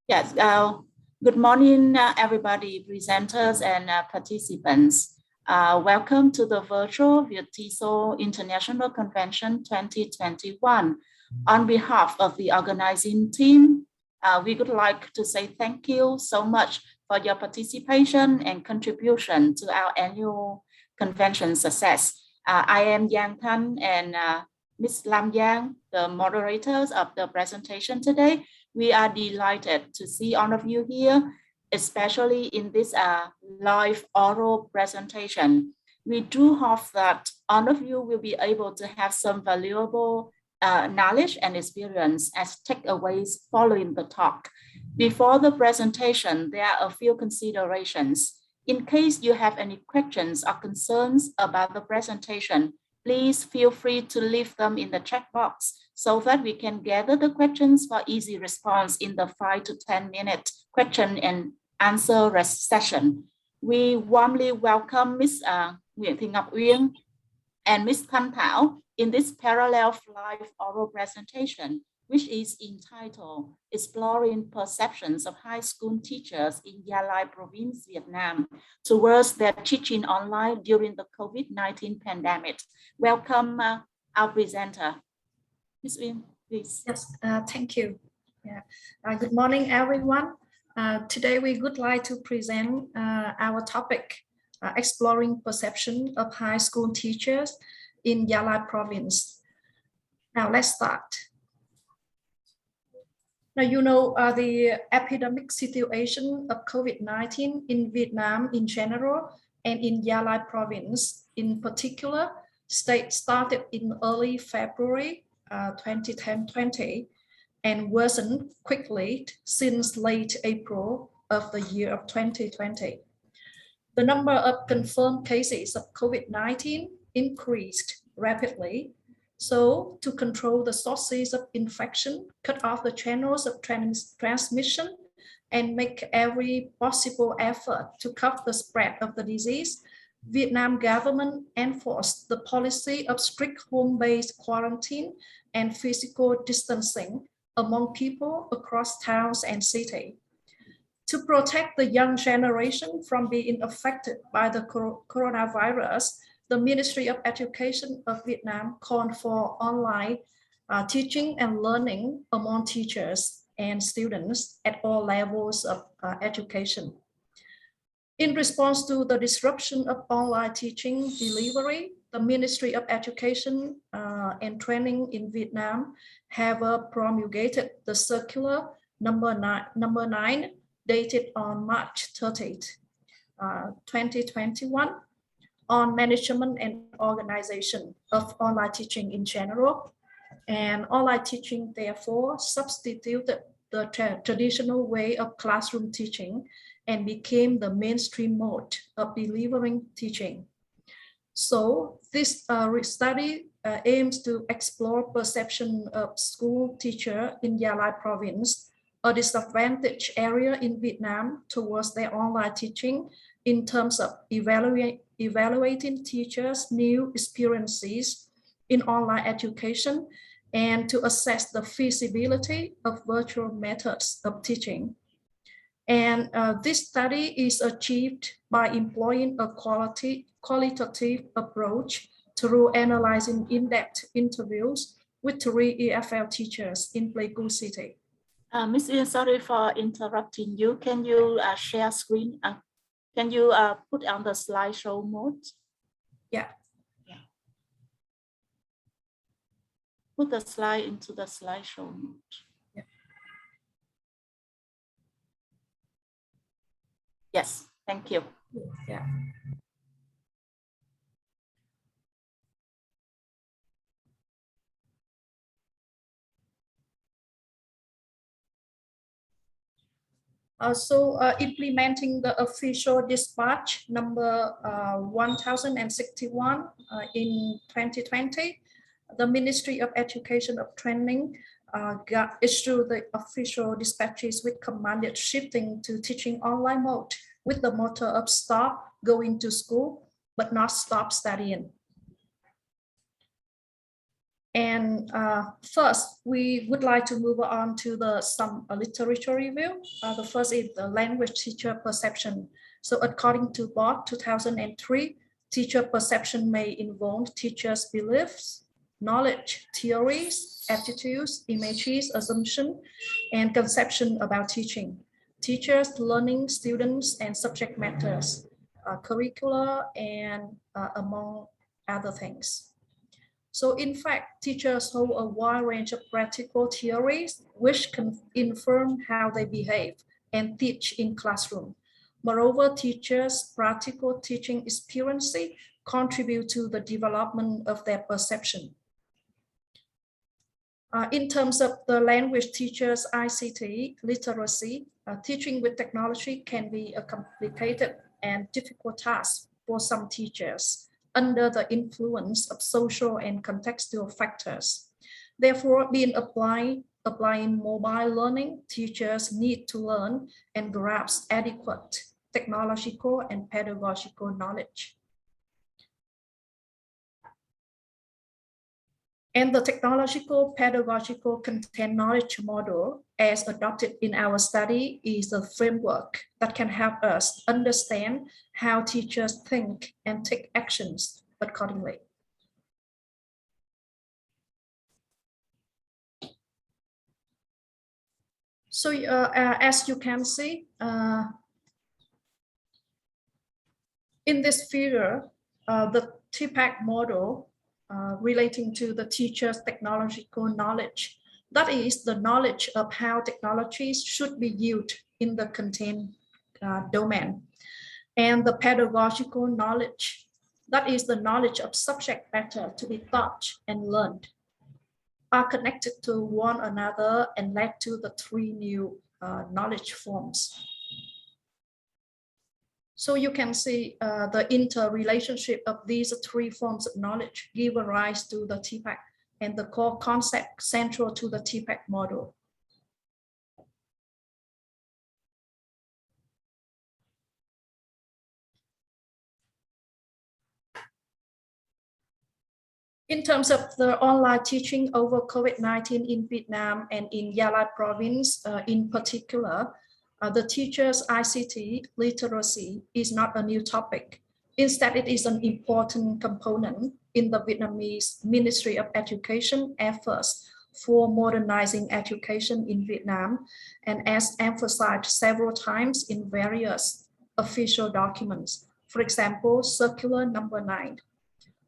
Yes, good morning, everybody, presenters and participants. Welcome to the virtual VTISO International Convention 2021. On behalf of the organizing team, we would like to say thank you so much for your participation and contribution to our annual convention success. I am Yang Thanh and Ms. Lam Yang, the moderators of the presentation today. We are delighted to see all of you here, especially in this live oral presentation. We do hope that all of you will be able to have some valuable knowledge and experience as takeaways following the talk. Before the presentation, there are a few considerations. In case you have any questions or concerns about the presentation, please feel free to leave them in the chat box so that we can gather the questions for easy response in the 5 to 10 minute question and answer session. We warmly welcome Ms. Uyen and Ms. Thao in this parallel live oral presentation, which is entitled Exploring Perceptions of High School Teachers in GIA LAI Province, Vietnam, towards their teaching online during the COVID-19 pandemic. Welcome our presenter. Ms. Uyen, please. Yes, thank you. Yeah. Good morning, everyone. Today we would like to present our topic, Exploring Perception of High School Teachers in GIA LAI Province. Now let's start. Now, you know, the epidemic situation of COVID-19 in Vietnam in general and in GIA LAI Province in particular started in early February 2020 and worsened quickly since late April of the year of 2020. The number of confirmed cases of COVID-19 increased rapidly. So to control the sources of infection, cut off the channels of transmission, and make every possible effort to cut the spread of the disease, Vietnam government enforced the policy of strict home-based quarantine and physical distancing among people across towns and cities. To protect the young generation from being affected by the coronavirus, the Ministry of Education of Vietnam called for online teaching and learning among teachers and students at all levels of education. In response to the disruption of online teaching delivery, the Ministry of Education and Training in Vietnam have promulgated the circular number 9 dated on March 30th, 2021 on management and organization of online teaching in general. And online teaching therefore substituted the traditional way of classroom teaching and became the mainstream mode of delivering teaching. So this study aims to explore perception of school teacher in GIA LAI Province, a disadvantaged area in Vietnam towards their online teaching in terms of evaluating teachers' new experiences in online education and to assess the feasibility of virtual methods of teaching. And this study is achieved by employing a qualitative approach through analyzing in-depth interviews with 3 EFL teachers in Pleiku City. Ms. Uyen, sorry for interrupting you. Can you share screen? Can you put on the slideshow mode? Yeah. Put the slide into the slideshow mode. Yeah. Yes, thank you. Yeah. Implementing the official dispatch number 1061 in 2020, the Ministry of Education of Training issued the official dispatches with commanded shifting to teaching online mode with the motto of stop going to school, but not stop studying. And first, we would like to move on to some literature review. The first is the language teacher perception. So according to Bott 2003, teacher perception may involve teachers' beliefs, knowledge, theories, attitudes, images, assumption, and conception about teaching, teachers, learning, students, and subject matters, curricula, and among other things. So in fact, teachers hold a wide range of practical theories which can inform how they behave and teach in classroom. Moreover, teachers' practical teaching experience contribute to the development of their perception. In terms of the language teachers' ICT literacy, teaching with technology can be a complicated and difficult task for some teachers under the influence of social and contextual factors. Therefore, applying mobile learning, teachers need to learn and grasp adequate technological and pedagogical knowledge. And the technological pedagogical content knowledge model as adopted in our study is a framework that can help us understand how teachers think and take actions accordingly. So as you can see, in this figure, the TPAC model relating to the teacher's technological knowledge. That is the knowledge of how technologies should be used in the content domain. And the pedagogical knowledge, that is the knowledge of subject matter to be taught and learned, are connected to one another and led to the three new knowledge forms. So you can see the interrelationship of these three forms of knowledge give rise to the TPAC and the core concept central to the TPAC model. In terms of the online teaching over COVID-19 in Vietnam and in Gia Lai province in particular, the teacher's ICT literacy is not a new topic. Instead, it is an important component in the Vietnamese Ministry of Education efforts for modernizing education in Vietnam, and as emphasized several times in various official documents. For example, Circular number 9,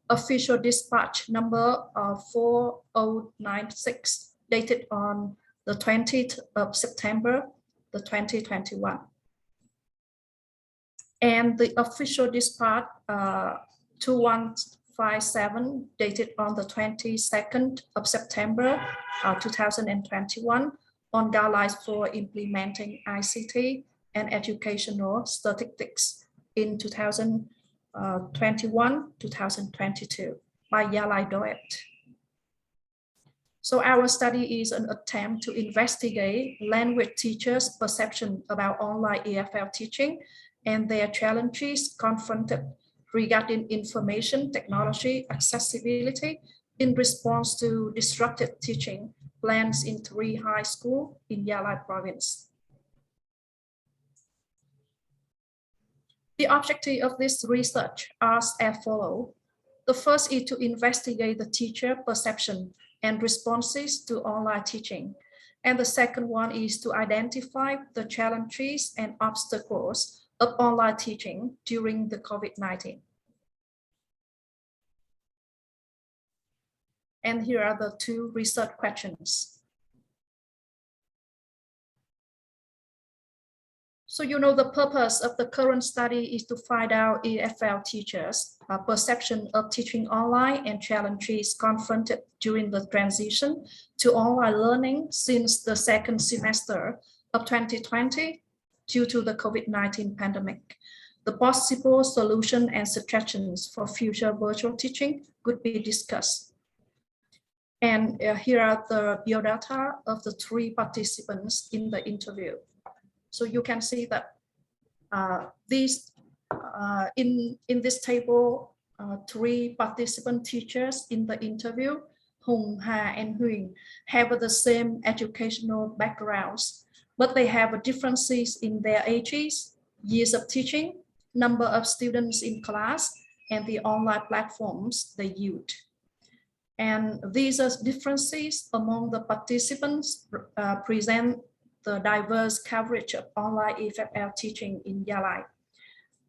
Official Dispatch number 4096, dated on the 20th of September, 2021. And the Official Dispatch 2157, dated on the 22nd of September 2021, on guidelines for implementing ICT and educational statistics in 2021-2022 by Gia Lai Doet. So our study is an attempt to investigate language teachers' perception about online EFL teaching and their challenges confronted regarding information technology accessibility in response to disrupted teaching plans in 3 high schools in Gia Lai province. The objective of this research is as follows. The first is to investigate the teacher perception and responses to online teaching. And the second one is to identify the challenges and obstacles of online teaching during the COVID-19. And here are the 2 research questions. So you know the purpose of the current study is to find out EFL teachers' perception of teaching online and challenges confronted during the transition to online learning since the 2nd semester of 2020 due to the COVID-19 pandemic. The possible solution and suggestions for future virtual teaching could be discussed. And here are the biodata of the 3 participants in the interview. So you can see that in this table, 3 participant teachers in the interview Hùng, Ha, and Nguyen have the same educational backgrounds, but they have differences in their ages, years of teaching, number of students in class, and the online platforms they use. And these differences among the participants present the diverse coverage of online EFL teaching in GIA LAI.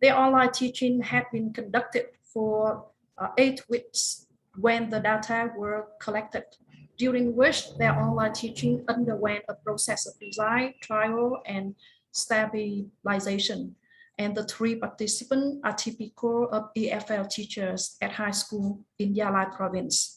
The online teaching had been conducted for 8 weeks when the data were collected, during which their online teaching underwent a process of design, trial, and stabilization. And the 3 participants are typical of EFL teachers at high school in GIA LAI province.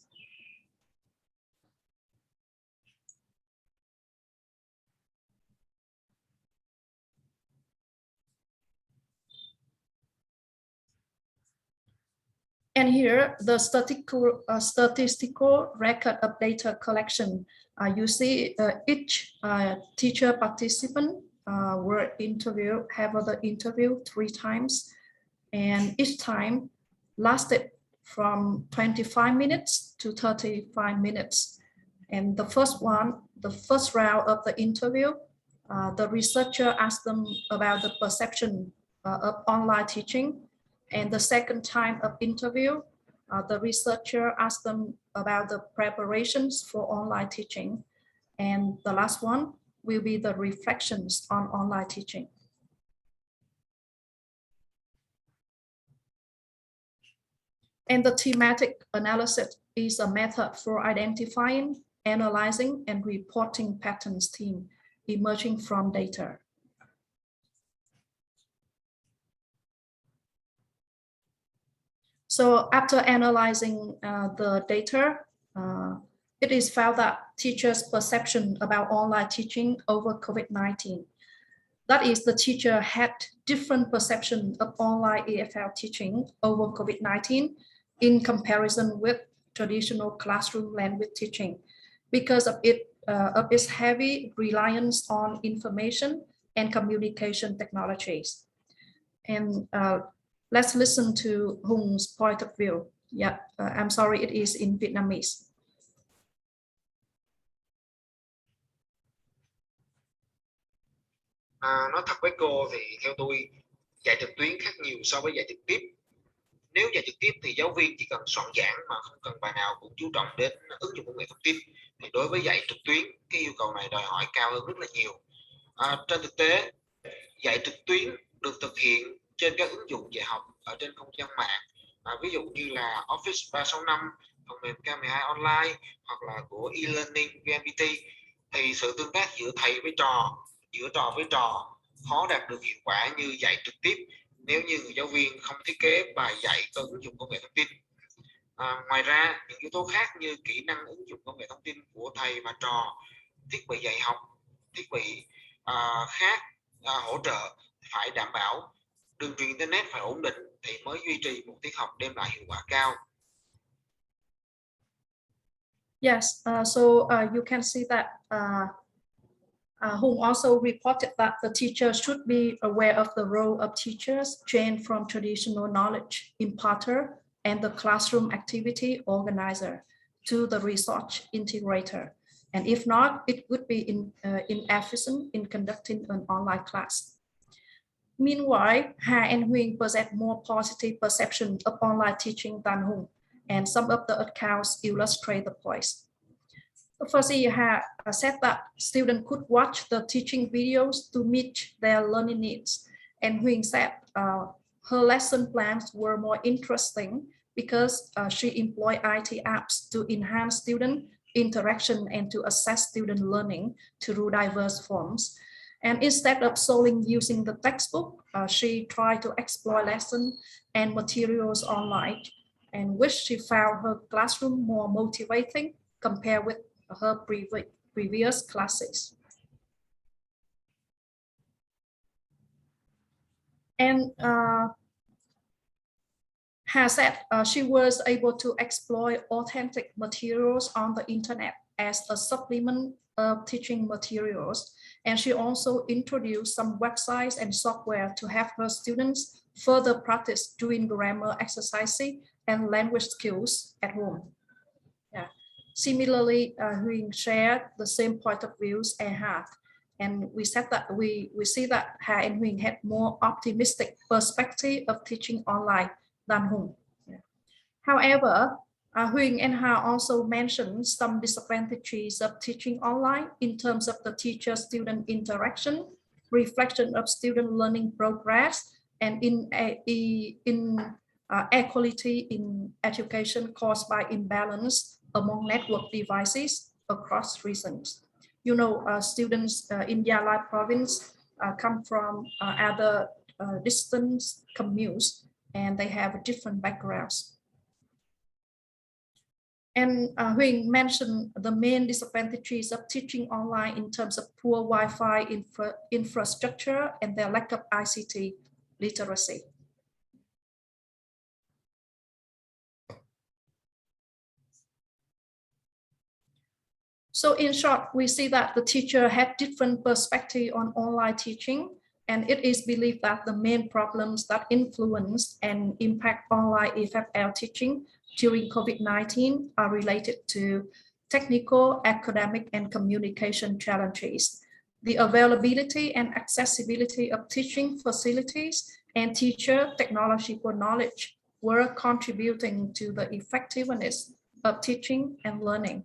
And here, the statistical record of data collection. You see each teacher participant were interviewed, have the interview 3 times. And each time lasted from 25 minutes to 35 minutes. And the first round of the interview, the researcher asked them about the perception of online teaching. And the second time of interview, the researcher asked them about the preparations for online teaching. And the last one will be the reflections on online teaching. And the thematic analysis is a method for identifying, analyzing, and reporting patterns theme emerging from data. So after analyzing the data, it is found that teachers' perception about online teaching over COVID-19. That is, the teacher had different perception of online EFL teaching over COVID-19 in comparison with traditional classroom language teaching because of its heavy reliance on information and communication technologies. And let's listen to Hung's point of view. Yeah, I'm sorry, it is in Vietnamese. Nói thật với cô thì theo tôi, dạy trực tuyến khác nhiều so với dạy trực tiếp. Nếu dạy trực tiếp thì giáo viên chỉ cần soạn giảng mà không cần bài nào cũng chú trọng đến ứng dụng công nghệ thông tin. Thì đối với dạy trực tuyến, cái yêu cầu này đòi hỏi cao hơn rất là nhiều. Trên thực tế, dạy trực tuyến được thực hiện trên các ứng dụng dạy học ở trên không gian mạng, ví dụ như là Office 365, phần mềm K12 online hoặc là của e-learning VNPT, thì sự tương tác giữa thầy với trò, giữa trò với trò khó đạt được hiệu quả như dạy trực tiếp nếu như người giáo viên không thiết kế bài dạy có ứng dụng công nghệ thông tin. Ngoài ra, những yếu tố khác như kỹ năng ứng dụng công nghệ thông tin của thầy và trò, thiết bị dạy học, thiết bị khác hỗ trợ phải đảm bảo, đường truyền internet phải ổn định thì mới duy trì một tiết học đem lại hiệu quả cao. Yes, so you can see that Hung also reported that the teacher should be aware of the role of teachers trained from traditional knowledge imparter and the classroom activity organizer to the research integrator. And if not, it would be inefficient in conducting an online class. Meanwhile, Ha and Nguyen possess more positive perception of online teaching than Hung, and some of the accounts illustrate the points. Firstly, Ha said that students could watch the teaching videos to meet their learning needs, and Nguyen said her lesson plans were more interesting because she employed IT apps to enhance student interaction and to assess student learning through diverse forms. And instead of solely using the textbook, she tried to explore lessons and materials online, and which she found her classroom more motivating compared with her previous classes. And Ha said she was able to exploit authentic materials on the internet as a supplement of teaching materials. And she also introduced some websites and software to help her students further practice doing grammar exercises and language skills at home. Yeah. Similarly, Nguyen shared the same point of views I had. And we said that we see that Hà and Nguyen had more optimistic perspective of teaching online than Hùng. However, Nguyen and Hà also mentioned some disadvantages of teaching online in terms of the teacher-student interaction, reflection of student learning progress, and inequality in education caused by imbalance among network devices across regions. You know, students in GIA LAI province come from other distance commutes, and they have different backgrounds. And Nguyen mentioned the main disadvantages of teaching online in terms of poor Wi-Fi infrastructure and their lack of ICT literacy. So in short, we see that the teacher had different perspective on online teaching, and it is believed that the main problems that influence and impact online EFL teaching during COVID-19 are related to technical, academic, and communication challenges, the availability and accessibility of teaching facilities, and teacher technological knowledge were contributing to the effectiveness of teaching and learning.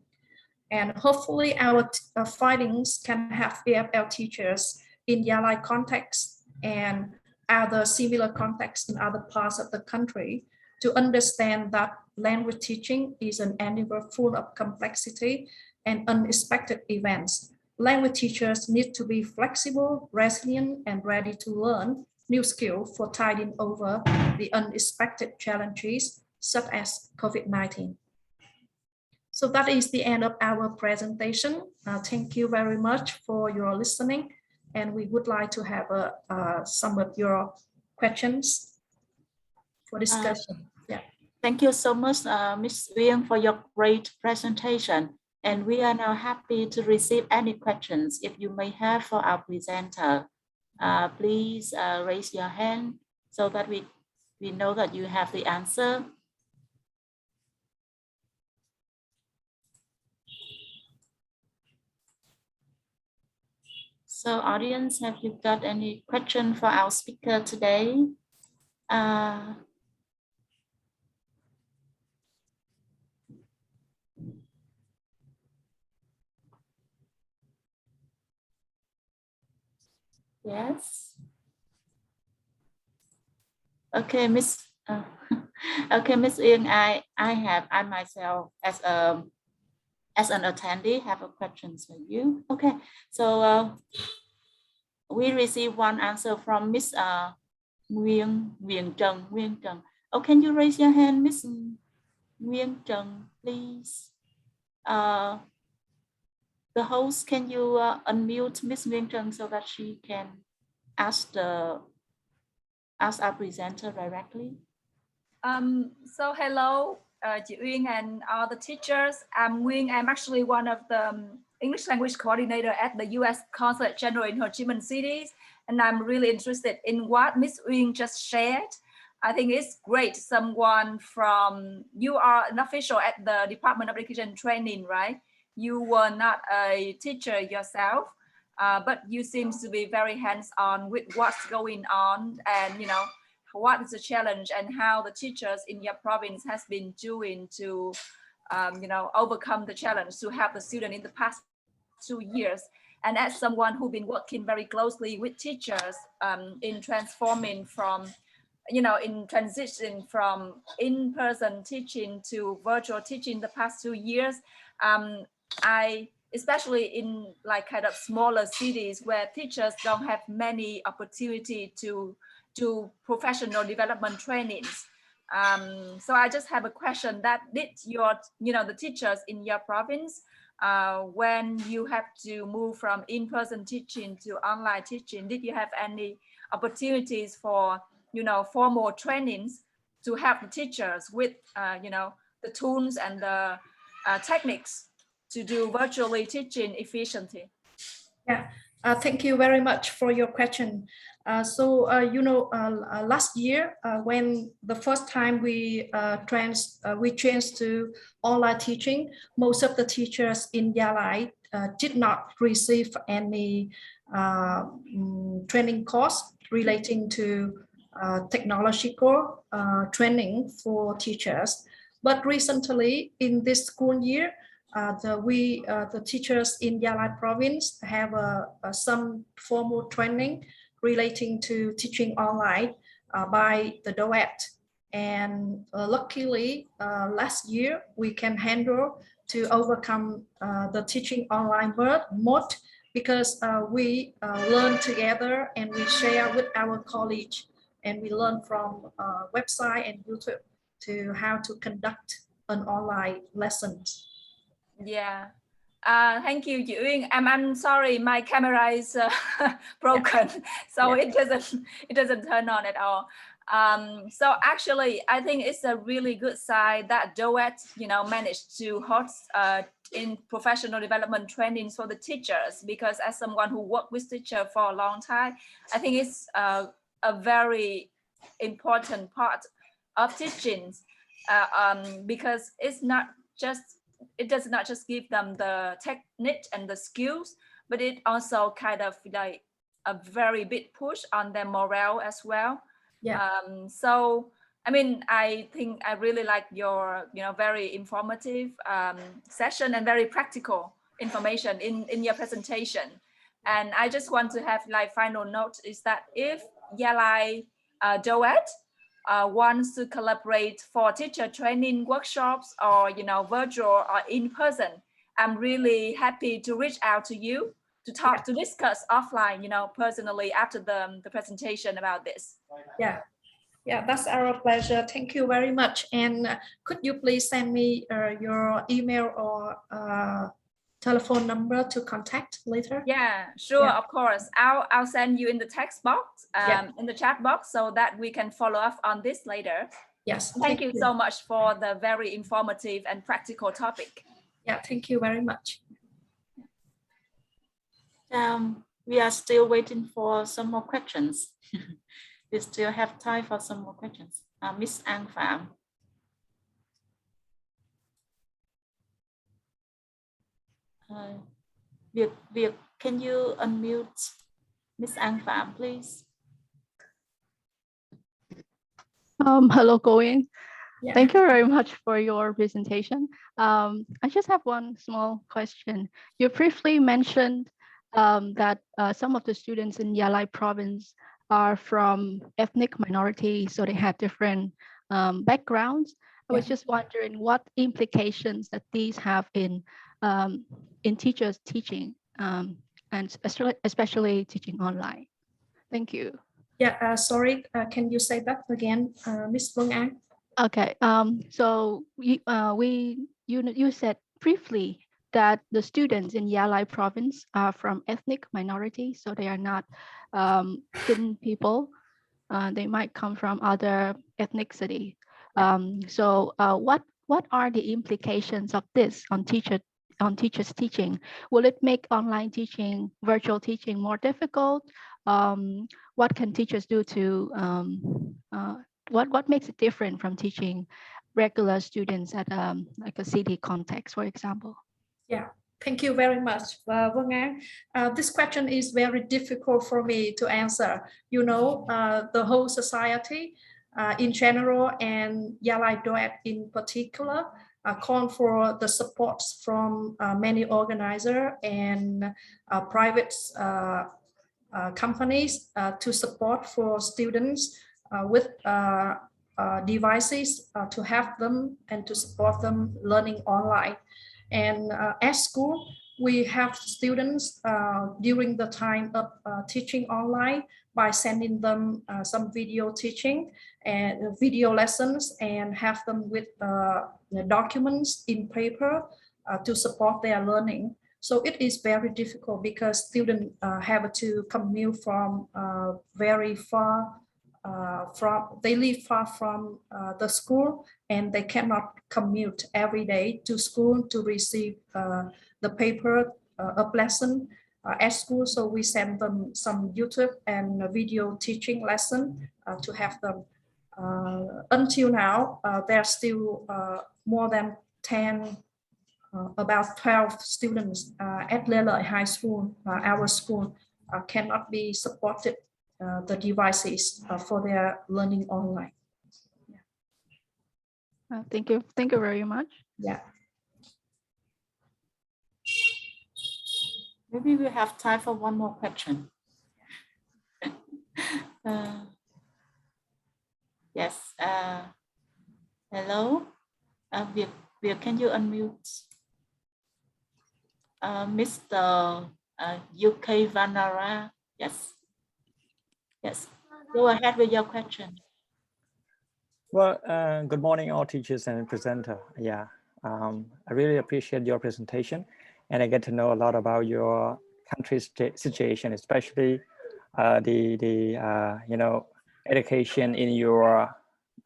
And hopefully our findings can have EFL teachers in GIA LAI context and other similar contexts in other parts of the country to understand that language teaching is an endeavor full of complexity and unexpected events. Language teachers need to be flexible, resilient, and ready to learn new skills for tiding over the unexpected challenges such as COVID-19. So that is the end of our presentation. Thank you very much for your listening. And we would like to have some of your questions for discussion. Thank you so much, Ms. Uyen, for your great presentation. And we are now happy to receive any questions if you may have for our presenter. Please raise your hand so that we know that you have the answer. So audience, have you got any question for our speaker today? Yes. Okay, Miss. Okay, Miss Uyen, I myself as an attendee have a question for you. Okay, so we received one answer from Miss Nguyen Trần. Oh, can you raise your hand, Miss Nguyen Trần, please? The host, can you unmute Miss Nguyen Trần so that she can ask our presenter directly? So hello, chị Uyen and all the teachers. I'm Nguyen. I'm actually one of the English language coordinator at the U.S. Consulate General in Ho Chi Minh City, and I'm really interested in what Miss Uyen just shared. I think it's great. You are an official at the Department of Education and Training, right? You were not a teacher yourself, but you seem to be very hands-on with what's going on, and you know, what is the challenge and how the teachers in your province has been doing to you know, overcome the challenge to help the student in the past 2 years. And as someone who's been working very closely with teachers in transforming from, you know, in transition from in-person teaching to virtual teaching the past 2 years, I, especially in like kind of smaller cities where teachers don't have many opportunity to do professional development trainings. So I just have a question that did your, you know, the teachers in your province, when you have to move from in-person teaching to online teaching, did you have any opportunities for, you know, formal trainings to help the teachers with, you know, the tools and the techniques to do virtually teaching efficiently? Yeah, Thank you very much for your question. Last year, when the first time we changed to online teaching, most of the teachers in GIA LAI did not receive any training course relating to technological training for teachers. But recently, in this school year, the teachers in GIA LAI province have some formal training relating to teaching online by the DOET. And luckily, last year, we can handle to overcome the teaching online mode because we learn together and we share with our colleagues, and we learn from website and YouTube to how to conduct an online lessons. Yeah. Thank you, Uyen. I'm sorry, my camera is broken, so it doesn't turn on at all. So actually, I think it's a really good sign that DOET, managed to host in professional development training for the teachers, because as someone who worked with teachers for a long time, I think it's a very important part of teaching, because it does not just give them the technique and the skills, but it also kind of like a very big push on their morale as well. Yeah. So I mean, I think I really like your very informative session and very practical information in your presentation. And I just want to have like final note is that if GIA LAI DOET wants to collaborate for teacher training workshops or virtual or in person, I'm really happy to reach out to you to talk, to discuss offline, personally after the presentation about this. Yeah, that's our pleasure. Thank you very much. And could you please send me your email or telephone number to contact later? Yeah, sure, of course. I'll send you in the text box, in the chat box, so that we can follow up on this later. Yes. Thank you so much for the very informative and practical topic. Yeah, thank you very much. We are still waiting for some more questions. We still have time for some more questions. Miss Ang Pham. Can you unmute Miss Ang Pham, please? Hello, Nguyen. Yeah. Thank you very much for your presentation. I just have one small question. You briefly mentioned that some of the students in GIA LAI province are from ethnic minorities, so they have different backgrounds. I was just wondering what implications that these have in teachers teaching, and especially teaching online. Thank you. Yeah, sorry, can you say that again, Ms. Vương An? Okay, so you said briefly that the students in GIA LAI province are from ethnic minorities, so they are not thin people. They might come from other ethnicity. So what are the implications of this on teachers teaching? Will it make online teaching, virtual teaching more difficult? What can teachers do to what makes it different from teaching regular students at like a city context, for example? Yeah, thank you very much, Vương An. This question is very difficult for me to answer. The whole society in general and GIA LAI DOET in particular call for the support from many organizers and private companies to support for students with devices to help them and to support them learning online. And at school, we have students during the time of teaching online by sending them some video teaching and video lessons and have them with documents in paper to support their learning. So it is very difficult because students have to commute from very far they live far from the school, and they cannot commute every day to school to receive the paper of lesson at school. So we send them some YouTube and video teaching lesson to have them. Until now, there's still more than 10, about 12 students at GIA LAI High School, our school, cannot be supported the devices for their learning online. Thank you. Thank you very much. Yeah. Maybe we have time for one more question. Yes. Hello. Will, can you unmute? Mr. UK Vanara. Yes. Yes. Go ahead with your question. Well, good morning, all teachers and presenter. Yeah, I really appreciate your presentation, and I get to know a lot about your country's situation, especially the you know, education in your,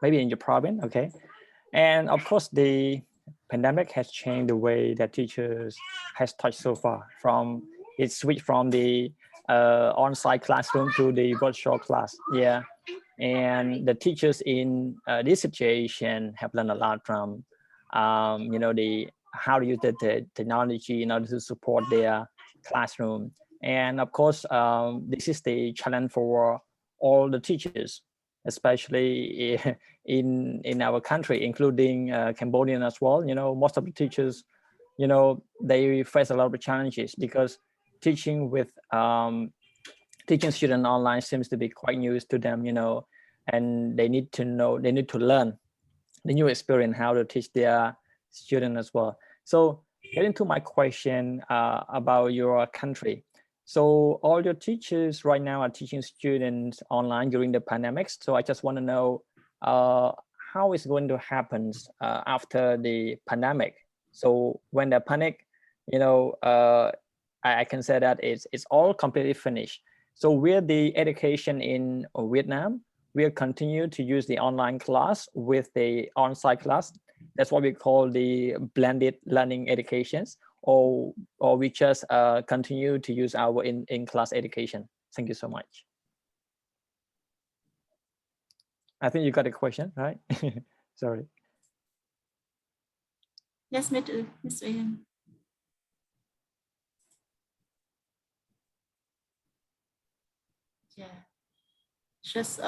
maybe in your province. Okay, and of course the pandemic has changed the way that teachers has touched so far. From it switched from the on-site classroom to the virtual class. Yeah. And the teachers in this situation have learned a lot from, you know, how to use the technology in order to support their classroom. And of course, this is the challenge for all the teachers, especially in our country, including Cambodian as well. You know, most of the teachers, you know, they face a lot of challenges because teaching with teaching students online seems to be quite new to them, you know, and they need to know, they need to learn the new experience, how to teach their students as well. So getting to my question about your country. So all your teachers right now are teaching students online during the pandemic. So I just want to know how it's going to happen after the pandemic. So when the panic, you know, I can say that it's all completely finished. So will the education in Vietnam will continue to use the online class with the on-site class? That's what we call the blended learning educations, or we just continue to use our in-class education? Thank you so much. I think you got a question, right? Sorry. Yes, Mr. Uyen. Yeah, just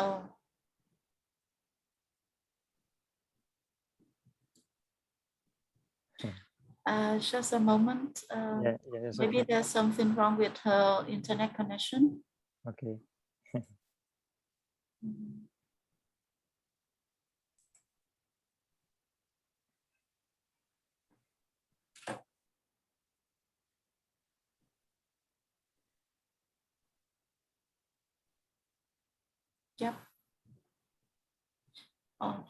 just a moment. Yeah, Maybe okay. there's something wrong with her internet connection. Okay. Yep. Oh,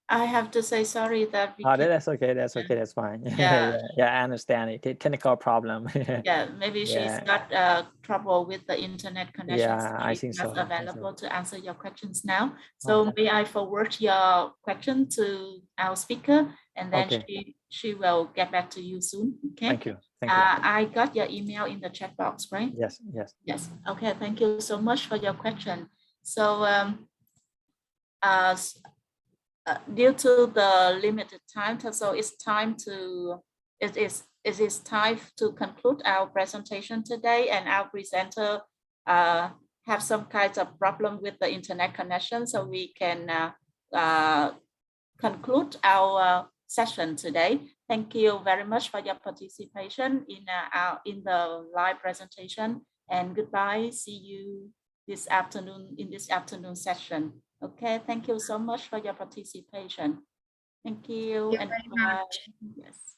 I have to say sorry that we That's okay. That's okay. That's fine. Yeah. Yeah, I understand it. Technical problem. Yeah, maybe she's got trouble with the internet connection. Yeah, I She's think not so. available to answer your questions now. So may I forward your question to our speaker, and then she will get back to you soon. Okay. Thank you. Thank you. I got your email in the chat box, right? Yes. Yes. Yes. Okay. Thank you so much for your question. So due to the limited time, so it's time to it is time to conclude our presentation today, and our presenter have some kinds of problem with the internet connection, so we can conclude our session today. Thank you very much for your participation in the live presentation, and goodbye. See you this afternoon in this afternoon session. Okay, thank you so much for your participation. Thank you. Thank you and very bye. much. Yes.